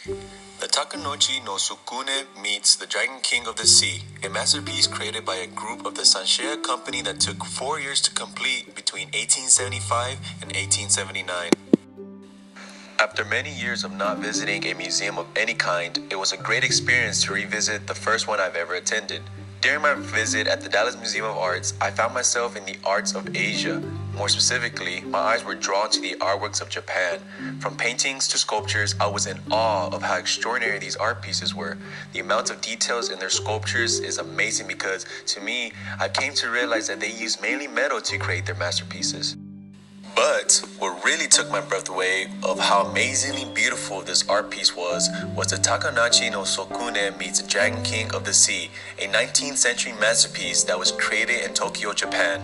The Takanochi no Sukune meets The Dragon King of the Sea, a masterpiece created by a group of the Sanseiya Company that took 4 years to complete between 1875 and 1879. After many years of not visiting a museum of any kind, it was a great experience to revisit the first one I've ever attended. During my visit at the Dallas Museum of Arts, I found myself in the arts of Asia. More specifically, my eyes were drawn to the artworks of Japan. From paintings to sculptures, I was in awe of how extraordinary these art pieces were. The amount of details in their sculptures is amazing because, to me, I came to realize that they use mainly metal to create their masterpieces. But what really took my breath away of how amazingly beautiful this art piece was the Takanochi no Sukune meets the Dragon King of the Sea, a 19th century masterpiece that was created in Tokyo, Japan.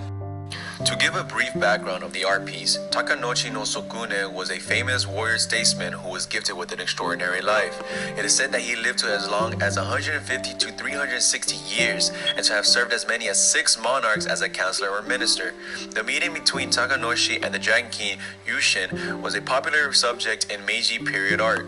To give a brief background of the art piece, Takanochi no Sukune was a famous warrior statesman who was gifted with an extraordinary life. It is said that he lived to as long as 150 to 360 years and to have served as many as 6 monarchs as a counselor or minister. The meeting between Takanochi and the Dragon King Yushin was a popular subject in Meiji period art.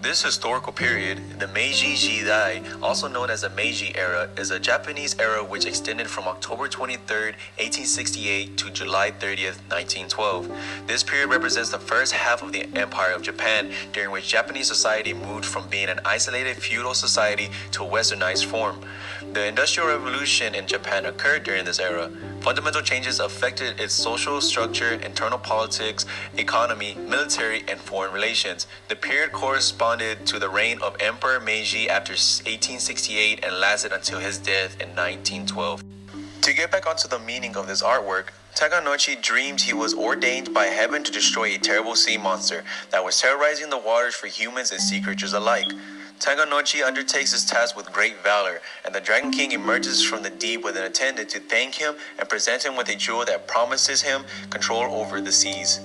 This historical period, the Meiji Jidai, also known as the Meiji era, is a Japanese era which extended from October 23, 1868 to July 30, 1912. This period represents the first half of the Empire of Japan, during which Japanese society moved from being an isolated feudal society to a westernized form. The Industrial Revolution in Japan occurred during this era. Fundamental changes affected its social structure, internal politics, economy, military, and foreign relations. The period corresponded to the reign of Emperor Meiji after 1868 and lasted until his death in 1912. To get back onto the meaning of this artwork, Takanochi dreamed he was ordained by heaven to destroy a terrible sea monster that was terrorizing the waters for humans and sea creatures alike. Takanochi undertakes his task with great valor, and the Dragon King emerges from the deep with an attendant to thank him and present him with a jewel that promises him control over the seas.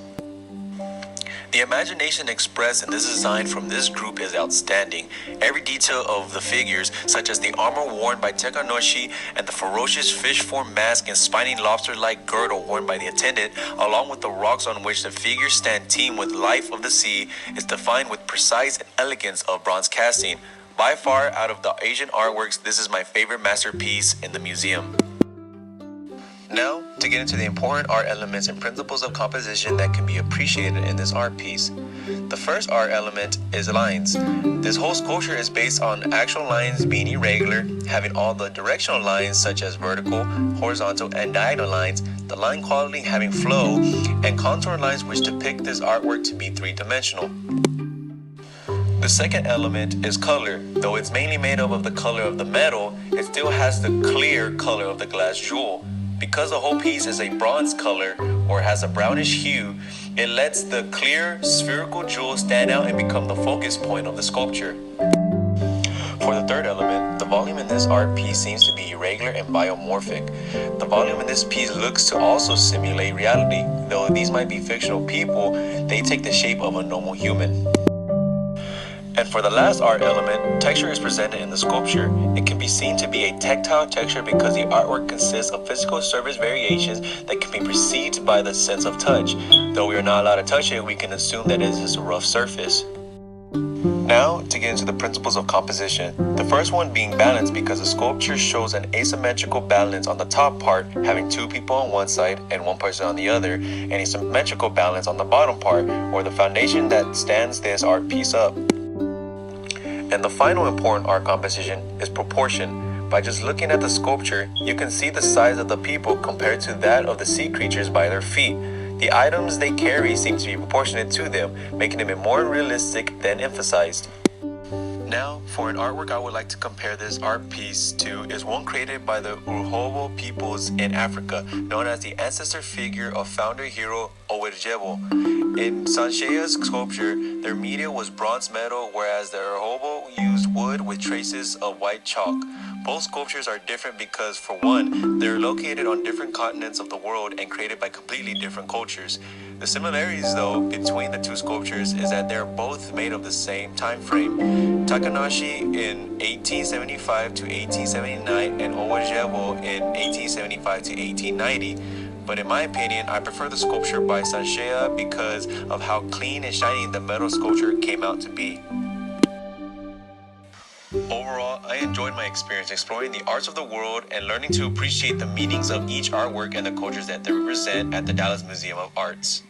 The imagination expressed in this design from this group is outstanding. Every detail of the figures, such as the armor worn by Takanochi and the ferocious fish-form mask and spiny lobster-like girdle worn by the attendant, along with the rocks on which the figures stand teem with life of the sea, is defined with precise and elegance of bronze casting. By far, out of the Asian artworks, this is my favorite masterpiece in the museum. Now, to get into the important art elements and principles of composition that can be appreciated in this art piece. The first art element is lines. This whole sculpture is based on actual lines being irregular, having all the directional lines such as vertical, horizontal, and diagonal lines, the line quality having flow, and contour lines which depict this artwork to be three-dimensional. The second element is color. Though it's mainly made up of the color of the metal, it still has the clear color of the glass jewel. Because the whole piece is a bronze color or has a brownish hue, it lets the clear spherical jewel stand out and become the focus point of the sculpture. For the third element, the volume in this art piece seems to be irregular and biomorphic. The volume in this piece looks to also simulate reality. Though these might be fictional people, they take the shape of a normal human. And for the last art element, texture is presented in the sculpture. It can be seen to be a tactile texture because the artwork consists of physical surface variations that can be perceived by the sense of touch. Though we are not allowed to touch it, we can assume that it is a rough surface. Now, to get into the principles of composition. The first one being balance, because the sculpture shows an asymmetrical balance on the top part, having 2 people on one side and 1 person on the other, and a symmetrical balance on the bottom part, or the foundation that stands this art piece up. And the final important art composition is proportion. By just looking at the sculpture, you can see the size of the people compared to that of the sea creatures by their feet. The items they carry seem to be proportionate to them, making them more realistic than emphasized. Now, for an artwork I would like to compare this art piece to is one created by the Urhobo peoples in Africa, known as the ancestor figure of founder hero Owerjebo. In Sanseiya's sculpture, their media was bronze metal, whereas the Urhobo used wood with traces of white chalk. Both sculptures are different because, for one, they're located on different continents of the world and created by completely different cultures. The similarities, though, between the two sculptures is that they're both made of the same time frame. Takanochi in 1875 to 1879 and Owerjebo in 1875 to 1890. but in my opinion, I prefer the sculpture by Sanshea because of how clean and shiny the metal sculpture came out to be. Overall, I enjoyed my experience exploring the arts of the world and learning to appreciate the meanings of each artwork and the cultures that they represent at the Dallas Museum of Arts.